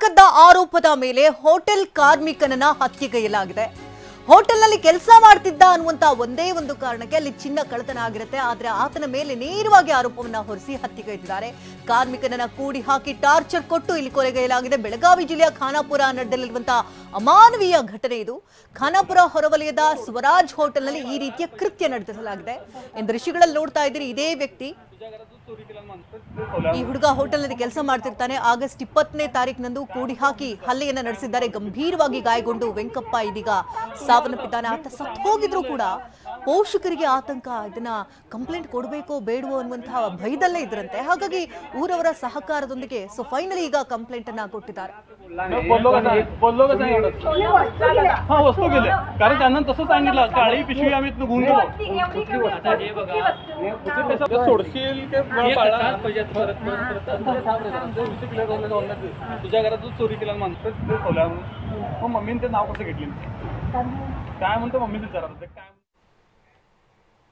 ಕದ್ದ ಆರೋಪದ ಮೇಲೆ ಹೋಟೆಲ್ ಕಾರ್ಮಿಕನನ್ನ ಹತ್ಯೆಗೈಯಲಾಗಿದೆ. ಹೋಟೆಲ್ನಲ್ಲಿ ಕೆಲಸ ಮಾಡ್ತಿದ್ದ ಅನ್ನುವಂತ ಒಂದೇ ಒಂದು ಕಾರಣಕ್ಕೆ ಅಲ್ಲಿ ಚಿನ್ನ ಕಳ್ಳತನ ಆಗಿರುತ್ತೆ. ಆದ್ರೆ ಆತನ ಮೇಲೆ ನೇರವಾಗಿ ಆರೋಪವನ್ನ ಹೊರಿಸಿ ಹತ್ಯೆಗೈದಿದ್ದಾರೆ. ಕಾರ್ಮಿಕನನ್ನ ಕೂಡಿ ಹಾಕಿ ಟಾರ್ಚರ್ ಕೊಟ್ಟು ಇಲ್ಲಿ ಕೊಲೆಗೈಯಲಾಗಿದೆ. ಬೆಳಗಾವಿ ಜಿಲ್ಲೆಯ ಖಾನಾಪುರ ನಗರದಲ್ಲಿರುವಂತಹ ಅಮಾನವೀಯ ಘಟನೆ ಇದು. ಖಾನಾಪುರ ಹೊರವಲಯದ ಸ್ವರಾಜ್ ಹೋಟೆಲ್ನಲ್ಲಿ ಈ ರೀತಿಯ ಕೃತ್ಯ ನಡೆಸಲಾಗಿದೆ. ದೃಶ್ಯಗಳಲ್ಲಿ ನೋಡ್ತಾ ಇದ್ದೀರಿ, ಇದೇ ವ್ಯಕ್ತಿ ಈ ಹುಡುಗ ಹೋಟೆಲ್ನಲ್ಲಿ ಕೆಲಸ ಮಾಡ್ತಿರ್ತಾನೆ. ಆಗಸ್ಟ್ 20ನೇ ತಾರೀಕಿನಂದು ಕೂಡಿ ಹಾಕಿ ಹಲ್ಲೆಯನ್ನ ನಡೆಸಿದ್ದಾರೆ. ಗಂಭೀರವಾಗಿ ಗಾಯಗೊಂಡು ವೆಂಕಪ್ಪ ಇದೀಗ ಸಾವನ್ನಪ್ಪಿದ್ದಾನೆ. ಆತ ಸತ್ತು ಹೋಗಿದ್ರು ಕೂಡ ಪೋಷಕರಿಗೆ ಆತಂಕ, ಇದನ್ನ ಕಂಪ್ಲೇಂಟ್ ಕೊಡಬೇಕೋ ಬೇಡವೋ ಅನ್ನುವಂತಹ ಭಯದಲ್ಲೇ ಇದ್ರಂತೆ. ಹಾಗಾಗಿ ಊರವರ ಸಹಕಾರದೊಂದಿಗೆ ಫೈನಲಿ ಈಗ ಕಂಪ್ಲೇಂಟ್ ಅನ್ನ ಕೊಟ್ಟಿದ್ದಾರೆ. वस्तू गेले कारण त्यांना तसं सांगितलं काळी पिशवी आम्ही इथनं घेऊन गेलो सोडशील तुझ्या घरात चोरी केला माणसं मग मम्मीने ते नाव कसं घेतलं काय म्हणतो मम्मीच विचारत काय